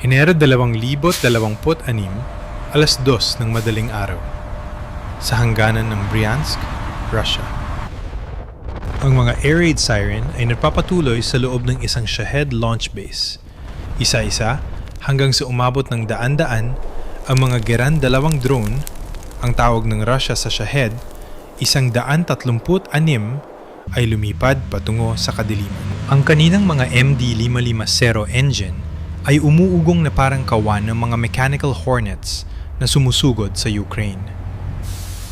Enero 2026, alas 2 ng madaling araw, sa hangganan ng Bryansk, Russia. Ang mga air raid siren ay nagpapatuloy sa loob ng isang Shahed launch base. Isa-isa hanggang sa umabot ng daan-daan ang mga Geran-2 drone, ang tawag ng Russia sa Shahed, 136 ay lumipad patungo sa kadiliman. Ang kaninang mga MD-550 engine ay umuugong na parang kawan ng mga mechanical hornets na sumusugod sa Ukraine.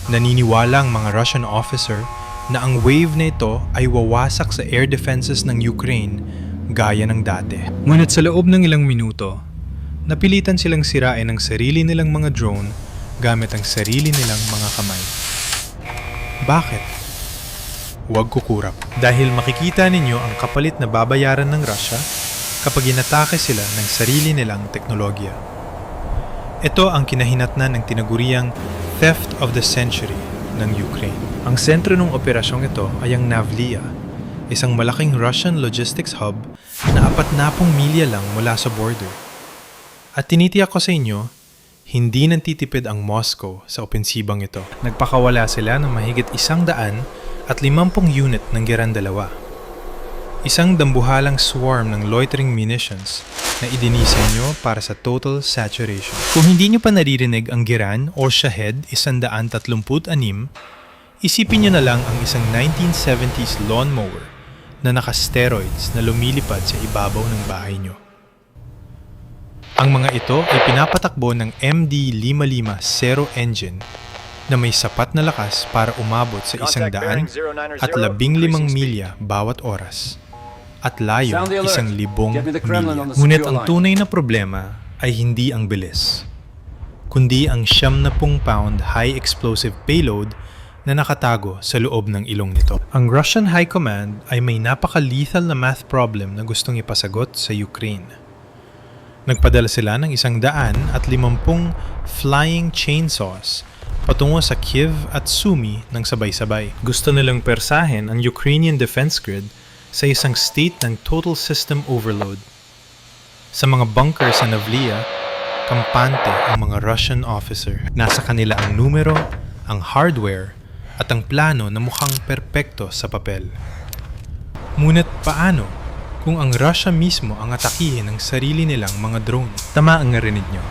Naniniwala ang mga Russian officer na ang wave na ito ay wawasak sa air defenses ng Ukraine gaya ng dati. Ngunit sa loob ng ilang minuto, napilitan silang sirain ang sarili nilang mga drone gamit ang sarili nilang mga kamay. Bakit? Huwag kukurap. Dahil makikita ninyo ang kapalit na babayaran ng Russia kapag inatake sila ng sarili nilang teknolohiya. Ito ang kinahinatnan ng tinaguriang Theft of the Century ng Ukraine. Ang sentro ng operasyong ito ay ang Navlia, isang malaking Russian logistics hub na 40 milya lang mula sa border. At tinitiyak ko sa inyo, hindi nantitipid ang Moscow sa opensibang ito. Nagpakawala sila ng mahigit 150 unit ng Geran-2. Isang dambuhalang swarm ng loitering munitions na idinisenyo nyo para sa total saturation. Kung hindi nyo pa naririnig ang Geran o Shahed 136, isipin nyo na lang ang isang 1970s lawnmower na naka-steroids na lumilipad sa ibabaw ng bahay nyo. Ang mga ito ay pinapatakbo ng MD-550 engine na may sapat na lakas para umabot sa 115 milya bawat oras at layo 1,000 milya. Ngunit ang tunay na problema ay hindi ang bilis, kundi ang 70 pound high explosive payload na nakatago sa loob ng ilong nito. Ang Russian High Command ay may napaka-lethal na math problem na gustong ipasagot sa Ukraine. Nagpadala sila ng 150 flying chainsaws patungo sa Kiev at Sumy ng sabay-sabay. Gusto nilang persahin ang Ukrainian defense grid sa isang state ng total system overload. Sa mga bunker sa Navlia, kampante ang mga Russian officer. Nasa kanila ang numero, ang hardware, at ang plano na mukhang perpekto sa papel. Ngunit paano kung ang Russia mismo ang atakihin ng sarili nilang mga drone? Tama ang narinig nyo.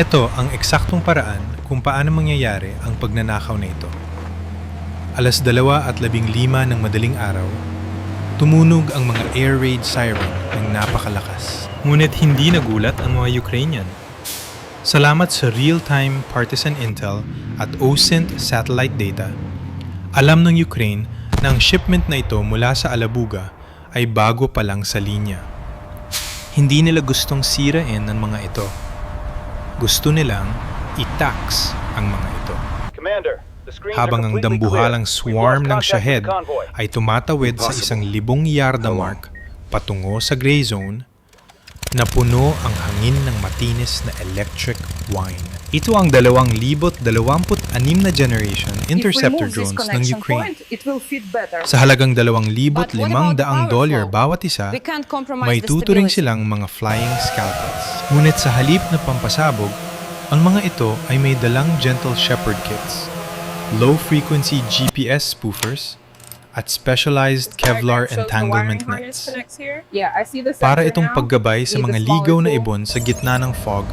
Ito ang eksaktong paraan kung paano mangyayari ang pagnanakaw na ito. Alas 2:15 ng madaling araw, tumunog ang mga air raid siren ng napakalakas. Ngunit hindi nagulat ang mga Ukrainian. Salamat sa real-time partisan intel at OSINT satellite data, alam ng Ukraine na ang shipment na ito mula sa Alabuga ay bago pa lang sa linya. Hindi nila gustong sirain ang mga ito. Gusto nilang i-tax ang mga ito. Habang ang dambuhalang swarm ng Shahed ay tumatawid sa 1,000 yarda mark patungo sa gray zone, napuno ang hangin ng matinis na electric wine. Ito ang 2026 na generation interceptor drones ng Ukraine. Sa halagang $2,500 bawat isa, may tuturing silang mga flying scalpels. Ngunit sa halip na pampasabog, ang mga ito ay may dalang Gentle Shepherd kits, low-frequency GPS spoofers, at specialized Kevlar entanglement nets. Para itong paggabay sa mga ligaw na ibon sa gitna ng fog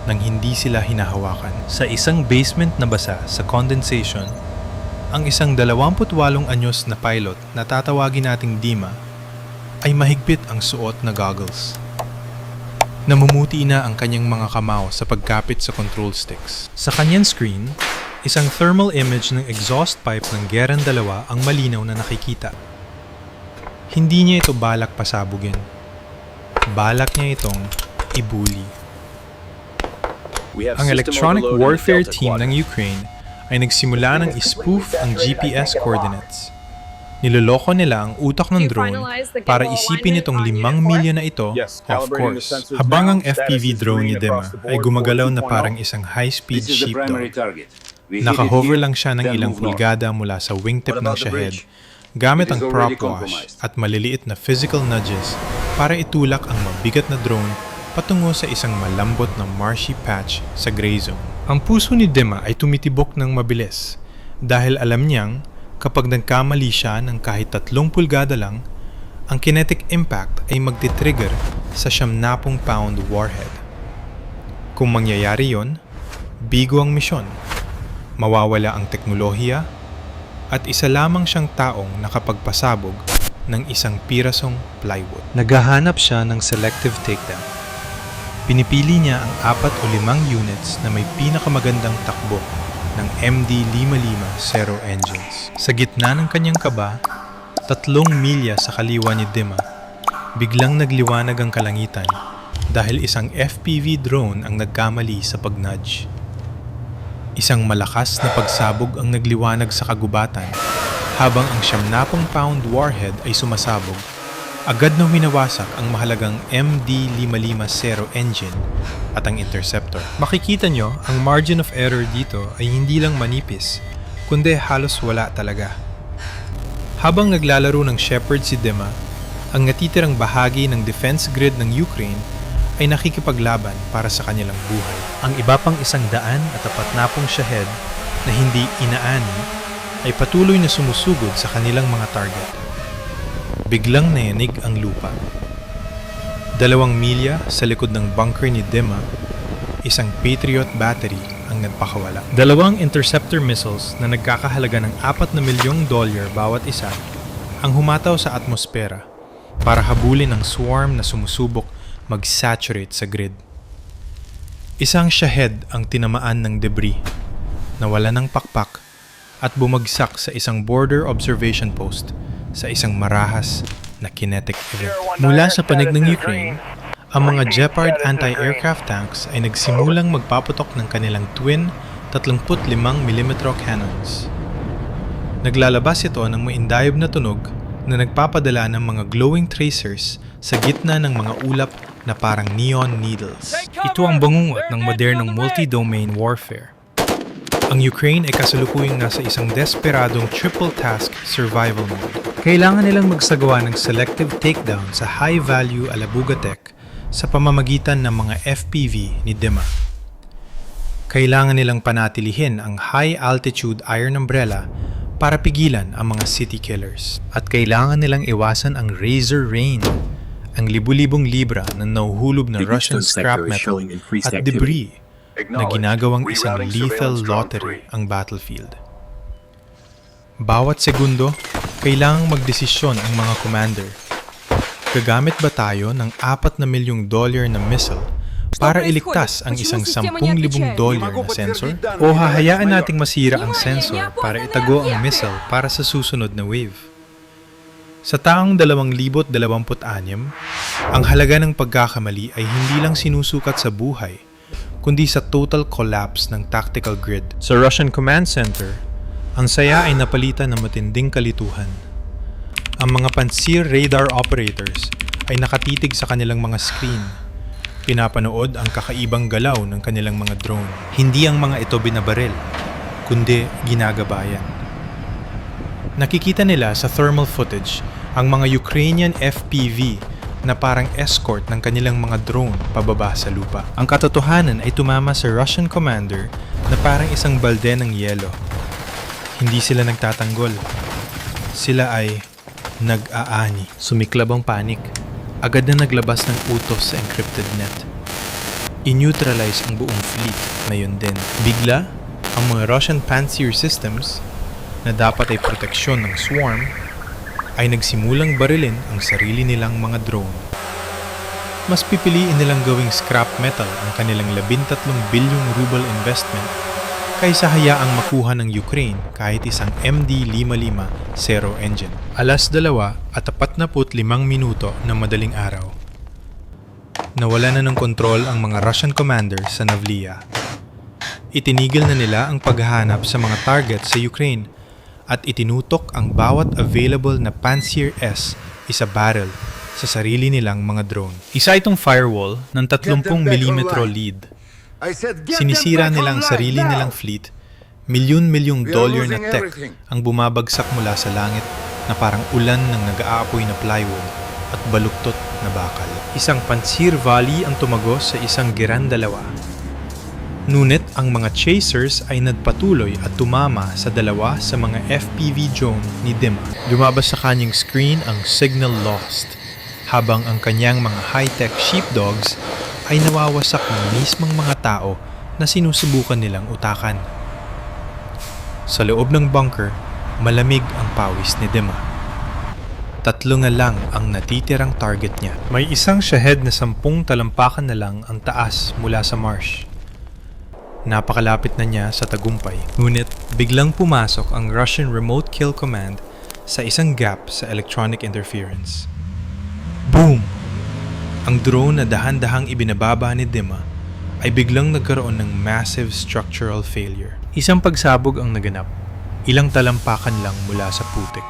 nang hindi sila hinahawakan. Sa isang basement na basa sa condensation, ang isang 28 anyos na pilot na tatawagin nating Dima ay mahigpit ang suot na goggles. Namumuti na ang kanyang mga kamao sa pagkapit sa control sticks. Sa kanyang screen, isang thermal image ng exhaust pipe ng Geran-2 ang malinaw na nakikita. Hindi niya ito balak pasabugin. Balak niya itong ibuli. Ang electronic warfare team ng Ukraine ay nagsimula ng ispoof ang GPS coordinates. Niloloko nila ang utak ng drone para isipin itong 5 milya na ito, of course. Habang ang FPV drone ni Dima ay gumagalaw na parang isang high-speed sheepdog. Naka-hover lang siya ng ilang pulgada mula sa wingtip ng Shahed gamit ang prop wash at maliliit na physical nudges para itulak ang mabigat na drone patungo sa isang malambot na marshy patch sa gray zone. Ang puso ni Dima ay tumitibok ng mabilis dahil alam niyang kapag nagkamali siya ng kahit 3 pulgada lang, ang kinetic impact ay magti-trigger sa 70-pound warhead. Kung mangyayari yon, bigo ang misyon, mawawala ang teknolohiya, at isa lamang siyang taong nakapagpasabog ng isang pirasong plywood. Naghahanap siya ng selective takedown. Pinipili niya ang 4 o 5 units na may pinakamagandang takbo ng MD-550 engines. Sa gitna ng kanyang kaba, 3 milya sa kaliwa ni Dima, biglang nagliwanag ang kalangitan dahil isang FPV drone ang nagkamali sa pag-nudge. Isang malakas na pagsabog ang nagliwanag sa kagubatan habang ang 70-pound warhead ay sumasabog. Agad na winawasak ang mahalagang MD-550 engine at ang interceptor. Makikita nyo, ang margin of error dito ay hindi lang manipis, kundi halos wala talaga. Habang naglalaro ng Shepard si Dima, ang natitirang bahagi ng defense grid ng Ukraine ay nakikipaglaban para sa kanilang buhay. Ang iba pang 140 Shahed na hindi inaani ay patuloy na sumusugod sa kanilang mga target. Biglang nayanig ang lupa. 2 milya sa likod ng bunker ni Dima, isang Patriot battery ang nagpakawala. 2 interceptor missiles na nagkakahalaga ng $4 milyong bawat isa ang humataw sa atmosfera para habulin ang swarm na sumusubok mag-saturate sa grid. Isang Shahed ang tinamaan ng debris, nawala ng pakpak at bumagsak sa isang border observation post sa isang marahas na kinetic event. Mula sa panig ng Ukraine, ang mga Gepard anti-aircraft tanks ay nagsimulang magpaputok ng kanilang twin 35mm cannons. Naglalabas ito ng maindayog na tunog na nagpapadala ng mga glowing tracers sa gitna ng mga ulap na parang neon needles. Ito ang bangungot ng modernong multi-domain warfare. Ang Ukraine ay kasalukuyang nasa isang desperadong triple task survival mode. Kailangan nilang magsagawa ng selective takedown sa high-value Alabuga tech sa pamamagitan ng mga FPV ni Dima. Kailangan nilang panatilihin ang high-altitude iron umbrella para pigilan ang mga city killers. At kailangan nilang iwasan ang razor rain, ang libu-libong libra na nahuhulog na Russian scrap metal at debris na ginagawang isang lethal lottery ang battlefield. Bawat segundo, kailangang magdesisyon ang mga commander. Gagamit ba tayo ng $4 milyong na missile para iligtas ang isang $10,000 na sensor? O hahayaan nating masira ang sensor para itago ang missile para sa susunod na wave? Sa taong 2026, ang halaga ng pagkakamali ay hindi lang sinusukat sa buhay, kundi sa total collapse ng tactical grid. Sa Russian Command Center, ang saya ay napalitan ng matinding kalituhan. Ang mga Pantsir radar operators ay nakatitig sa kanilang mga screen. Pinapanood ang kakaibang galaw ng kanilang mga drone. Hindi ang mga ito binabaril, kundi ginagabayan. Nakikita nila sa thermal footage ang mga Ukrainian FPV na parang escort ng kanilang mga drone pababa sa lupa. Ang katotohanan ay tumama sa Russian commander na parang isang balde ng yelo. Hindi sila nagtatanggol. Sila ay nag-aani. Sumiklab ang panik. Agad na naglabas ng utos sa encrypted net. I-neutralize ang buong fleet na yun din. Bigla, ang mga Russian Pantsir systems na dapat ay proteksyon ng swarm ay nagsimulang barilin ang sarili nilang mga drone. Mas pipiliin nilang gawing scrap metal ang kanilang 13 bilyong ruble investment kaysa hayaang makuha ng Ukraine kahit isang MD-550 engine. 2:45 minuto ng madaling araw. Nawala na ng kontrol ang mga Russian commanders sa Navlia. Itinigil na nila ang paghahanap sa mga target sa Ukraine at itinutok ang bawat available na Pantsir S isa barrel sa sarili nilang mga drone. Isa itong firewall ng 30mm lead. Sinisira nila ang sarili nilang fleet, milyon-milyong dollar na tech ang bumabagsak mula sa langit na parang ulan ng nag-aapoy na plywood. at baluktot na bakal. Isang pansir volley ang tumagos sa isang Giran-2. Ngunit ang mga chasers ay nagpatuloy at tumama sa dalawa sa mga FPV drone ni Dima. Lumabas sa kanyang screen ang signal lost, habang ang kanyang mga high-tech sheepdogs ay nawawasak ng mismong mga tao na sinusubukan nilang utakan. Sa loob ng bunker, malamig ang pawis ni Dima. 3 na lang ang natitirang target niya. May isang Shahed na 10 talampakan na lang ang taas mula sa marsh. Napakalapit na niya sa tagumpay. Ngunit biglang pumasok ang Russian Remote Kill Command sa isang gap sa electronic interference. Boom! Ang drone na dahan-dahang ibinababa ni Dima ay biglang nagkaroon ng massive structural failure. Isang pagsabog ang naganap, ilang talampakan lang mula sa putik.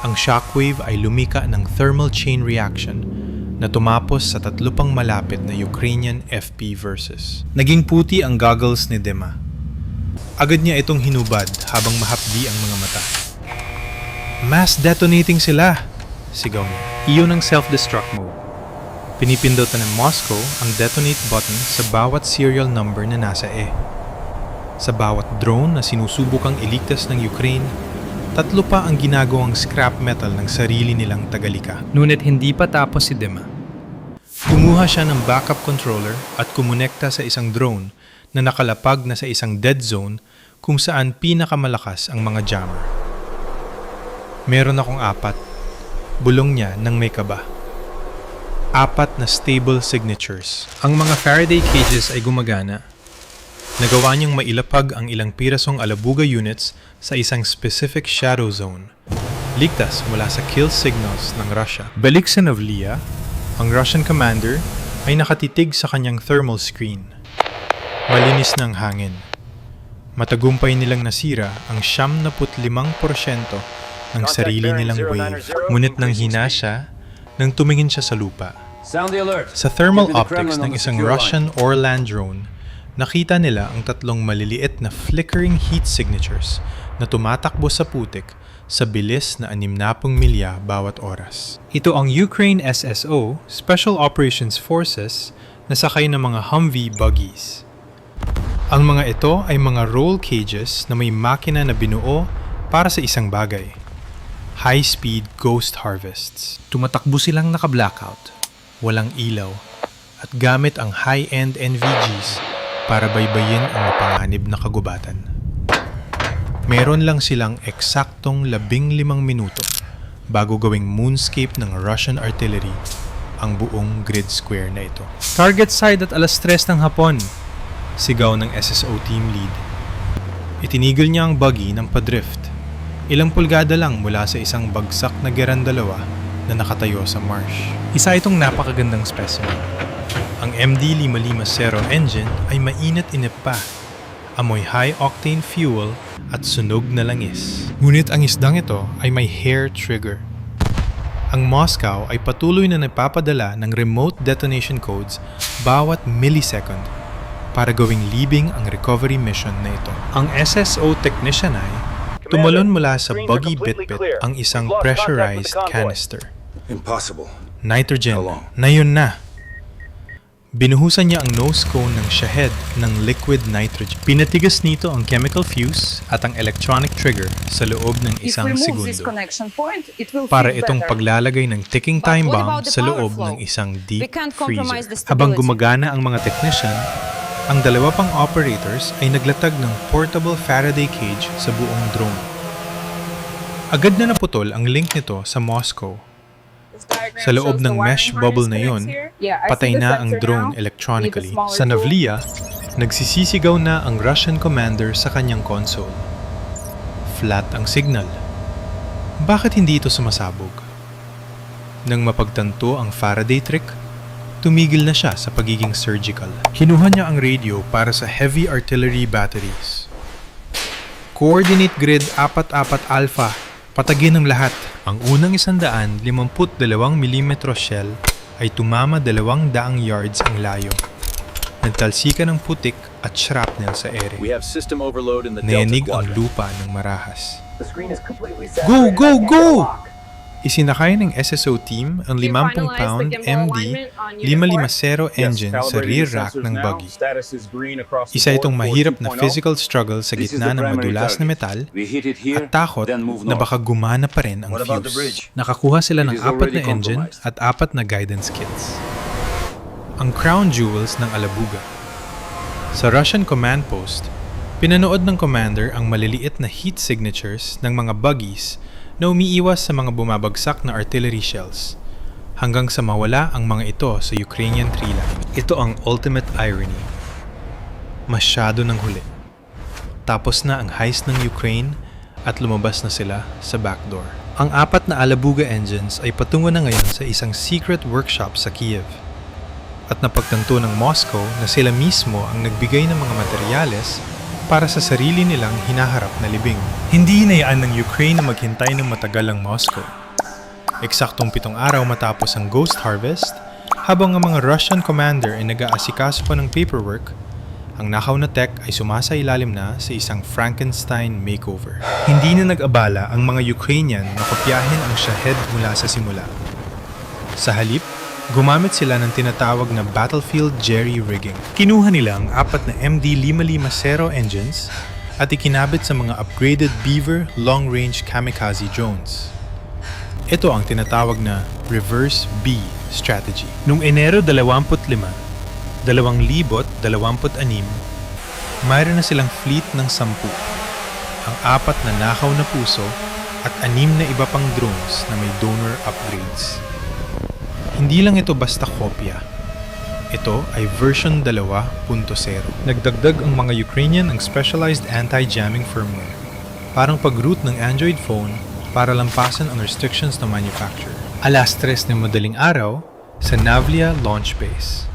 Ang shockwave ay lumika ng thermal chain reaction na tumapos sa 3 pang malapit na Ukrainian FP versus. Naging puti ang goggles ni Dima. Agad niya itong hinubad habang mahapdi ang mga mata. Mass detonating sila! Sigaw niya. Iyon ang self-destruct mode. Pinipindutan ng Moscow ang detonate button sa bawat serial number na nasa E. Sa bawat drone na sinusubukang iligtas ng Ukraine, 3 pa ang ginagawang scrap metal ng sarili nilang tagalika. Ngunit hindi pa tapos si Dima. Kumuha siya ng backup controller at kumonekta sa isang drone na nakalapag na sa isang dead zone kung saan pinakamalakas ang mga jammer. Meron akong 4. Bulong niya nang may kaba. 4 na stable signatures. Ang mga Faraday cages ay gumagana. Nagawa niyang mailapag ang ilang pirasong Alabuga units sa isang specific shadow zone, ligtas mula sa kill signals ng Russia. Balik sa Navlia, ang Russian commander ay nakatitig sa kanyang thermal screen. Malinis ng hangin. Matagumpay nilang nasira ang 75% ng sarili nilang wave. Ngunit nang hina siya, nang tumingin siya sa lupa. Sa thermal optics ng isang Russian Orlan drone, nakita nila ang 3 maliliit na flickering heat signatures na tumatakbo sa putik sa bilis na 60 milya bawat oras. Ito ang Ukraine SSO, Special Operations Forces, na sakay ng mga Humvee buggies. Ang mga ito ay mga roll cages na may makina na binuo para sa isang bagay. High-speed ghost harvests. Tumatakbo silang naka-blackout, walang ilaw, at gamit ang high-end NVGs para baybayin ang mapanganib na kagubatan. Meron lang silang eksaktong 15 minuto bago gawing moonscape ng Russian artillery ang buong grid square na ito. Target side at 3:00 ng hapon, sigaw ng SSO team lead. Itinigil niya ang buggy ng padrift. Ilang pulgada lang mula sa isang bagsak na Giran-2 na nakatayo sa marsh. Isa itong napakagandang specimen. Ang MD550 engine ay mainit-init pa, amoy high-octane fuel at sunog na langis. Ngunit ang isdang ito ay may hair trigger. Ang Moscow ay patuloy na nagpapadala ng remote detonation codes bawat millisecond para gawing libing ang recovery mission na ito. Ang SSO technician ay tumalon mula sa buggy bitbit ang isang pressurized canister. Impossible. Nitrogen. Na yun na. Binuhusan niya ang nose cone ng Shahed ng liquid nitrogen. Pinatigas nito ang chemical fuse at ang electronic trigger sa loob ng isang segundo. Para itong paglalagay ng ticking time bomb sa loob ng isang deep freezer. Habang gumagana ang mga technician, ang 2 pang operators ay naglatag ng portable Faraday cage sa buong drone. Agad na naputol ang link nito sa Moscow. Sa loob ng mesh bubble na yun, patay na ang drone electronically. Sa Navlia, nagsisisigaw na ang Russian commander sa kanyang console. Flat ang signal. Bakit hindi ito sumasabog? Nang mapagtanto ang Faraday trick, tumigil na siya sa pagiging surgical. Kinuha niya ang radio para sa heavy artillery batteries. Coordinate grid 4-4 alpha. Patagin ng lahat. Ang unang 152 mm shell ay tumama 200 yards ang layo. Nagtalsika ng putik at shrapnel sa ere. Nayanig ang lupa ng marahas. Go! Go! Go! Isinakay ng SSO team ang 50-pound MD 550 engine sa rear rack ng buggy. Isa itong mahirap na physical struggle sa gitna ng madulas na metal at takot na baka gumana pa rin ang fuse. Nakakuha sila ng 4 na engine at 4 na guidance kits. Ang crown jewels ng Alabuga. Sa Russian command post, pinanood ng commander ang maliliit na heat signatures ng mga buggies na umiiwas sa mga bumabagsak na artillery shells hanggang sa mawala ang mga ito sa Ukrainian tree line. Ito ang ultimate irony. Masyado ng huli. Tapos na ang heist ng Ukraine at lumabas na sila sa backdoor. Ang 4 na Alabuga engines ay patungo na ngayon sa isang secret workshop sa Kiev. At napagtanto ng Moscow na sila mismo ang nagbigay ng mga materyales para sa sarili nilang hinaharap na libing. Hindi hinayaan ng Ukraine na maghintay ng matagal ang Moscow. Eksaktong 7 araw matapos ang Ghost Harvest, habang ang mga Russian commander ay nag-aasikaso pa ng paperwork, ang nakaw na tech ay sumasailalim na sa isang Frankenstein makeover. Hindi na nag-abala ang mga Ukrainian na kopyahin ang Shahed mula sa simula. Sa halip, gumamit sila ng tinatawag na battlefield jerry-rigging. Kinuha nila ang 4 na MD 550 engines at ikinabit sa mga upgraded Beaver long-range kamikaze drones. Ito ang tinatawag na reverse B strategy. Noong Enero 25, 2026, mayroon na silang fleet ng 10, ang 4 na nakaw na puso at 6 na iba pang drones na may donor upgrades. Hindi lang ito basta kopya. Ito ay version 2.0. Nagdagdag ang mga Ukrainian ng specialized anti-jamming firmware, parang pag-root ng Android phone para lampasan ang restrictions ng manufacturer. Alas 3 ng madaling araw sa Navlia launch base.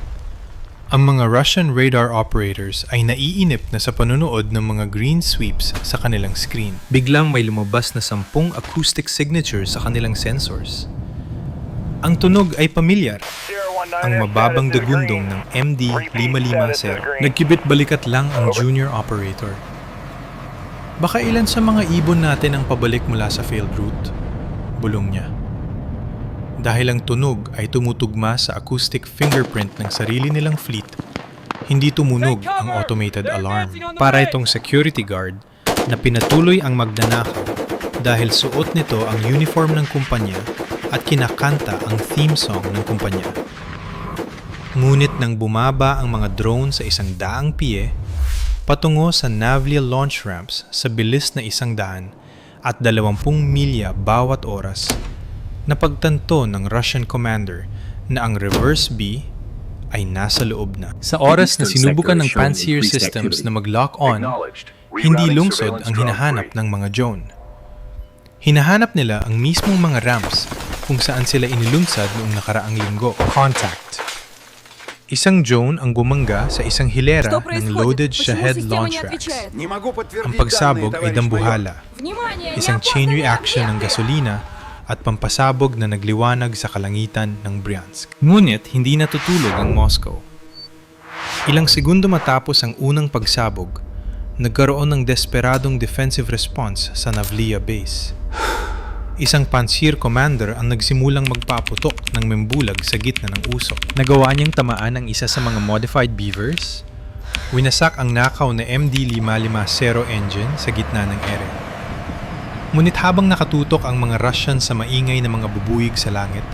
Ang mga Russian radar operators ay naiinip na sa panunood ng mga green sweeps sa kanilang screen. Biglang may lumabas na 10 acoustic signatures sa kanilang sensors. Ang tunog ay pamilyar, ang mababang dagundong ng MD 550. Nagkibit balikat lang ang junior operator. Baka ilan sa mga ibon natin ang pabalik mula sa failed route, bulong niya. Dahil ang tunog ay tumutugma sa acoustic fingerprint ng sarili nilang fleet, hindi tumunog ang automated alarm. Para itong security guard na pinatuloy ang magnanakaw dahil suot nito ang uniform ng kumpanya at kinakanta ang theme song ng kumpanya. Ngunit nang bumaba ang mga drone sa 100 piye, patungo sa Navlia launch ramps sa bilis na 100 at 20 milya bawat oras, napagtanto ng Russian commander na ang reverse B ay nasa loob na. Sa oras na sinubukan ng Pantsir systems na mag-lock on, hindi lungsod ang hinahanap ng mga drone. Hinahanap nila ang mismong mga ramps kung saan sila inilunsad noong nakaraang linggo. Contact. Isang drone ang gumangga sa isang hilera ng loaded Shahed launch racks. Ang pagsabog ay dambuhala, isang chain reaction ng gasolina at pampasabog na nagliwanag sa kalangitan ng Bryansk. Ngunit hindi natutulog ang Moscow. Ilang segundo matapos ang unang pagsabog, nagkaroon ng desperadong defensive response sa Navlia base. Isang Pantsir commander ang nagsimulang magpaputok ng membulag sa gitna ng usok. Nagawa niyang tamaan ang isa sa mga modified Beavers. Winasak ang nakaw na MD 550 engine sa gitna ng ere. Ngunit habang nakatutok ang mga Russian sa maingay na mga bubuyig sa langit,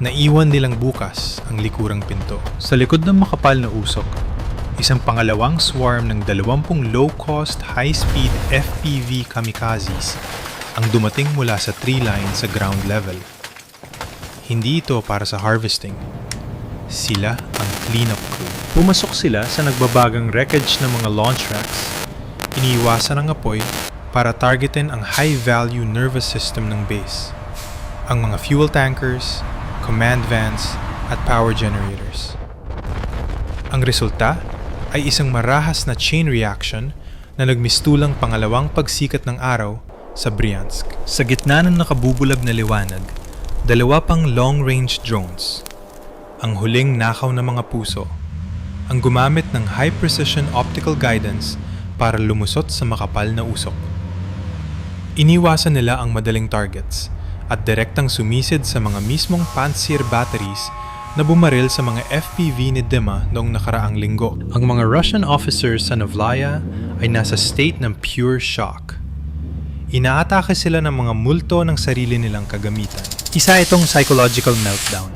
naiwan nilang bukas ang likurang pinto. Sa likod ng makapal na usok, isang pangalawang swarm ng 20 low-cost, high-speed FPV kamikazes ang dumating mula sa tree line sa ground level. Hindi ito para sa harvesting. Sila ang cleanup crew. Pumasok sila sa nagbabagang wreckage ng mga launch racks. Iniiwasan ang apoy para targetin ang high-value nervous system ng base, ang mga fuel tankers, command vans, at power generators. Ang resulta ay isang marahas na chain reaction na nagmistulang pangalawang pagsikat ng araw sa Bryansk. Sa gitna ng nakabubulag na liwanag, 2 pang long-range drones, ang huling nakaw na mga puso, ang gumamit ng high-precision optical guidance para lumusot sa makapal na usok. Iniwasan nila ang madaling targets at direktang sumisid sa mga mismong Pantsir batteries na bumaril sa mga FPV ni Dima noong nakaraang linggo. Ang mga Russian officers sa Novlaya ay nasa state ng pure shock. Inaatake sila ng mga multo ng sarili nilang kagamitan. Isa itong psychological meltdown.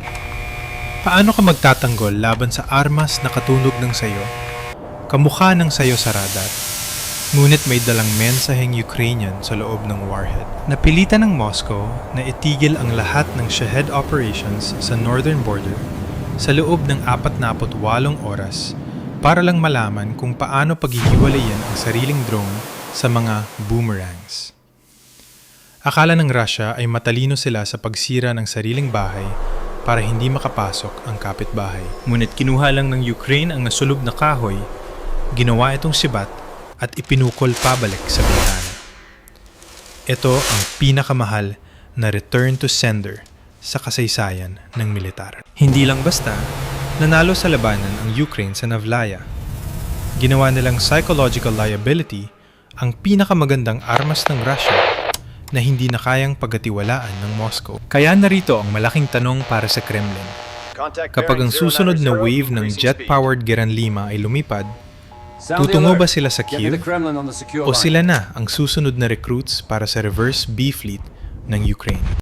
Paano ka magtatanggol laban sa armas na katunog ng sayo, kamukha ng sayo sa radar, ngunit may dalang mensaheng Ukrainian sa loob ng warhead? Napilitan ng Moscow na itigil ang lahat ng Shahed operations sa northern border sa loob ng 48 oras para lang malaman kung paano paghihiwalayan ang sariling drone sa mga boomerangs. Akala ng Russia ay matalino sila sa pagsira ng sariling bahay para hindi makapasok ang kapitbahay. Ngunit kinuha lang ng Ukraine ang nasulob na kahoy, ginawa itong sibat at ipinukol pabalik sa bintana. Ito ang pinakamahal na return to sender sa kasaysayan ng militar. Hindi lang basta, nanalo sa labanan ang Ukraine sa Novlaya. Ginawa nilang psychological liability ang pinakamagandang armas ng Russia na hindi na kayang pagkatiwalaan ng Moscow. Kaya narito ang malaking tanong para sa Kremlin. Kapag ang susunod na wave ng jet-powered Geran-5 ay lumipad, tutungo ba sila sa Kiev o sila na ang susunod na recruits para sa reverse B fleet ng Ukraine?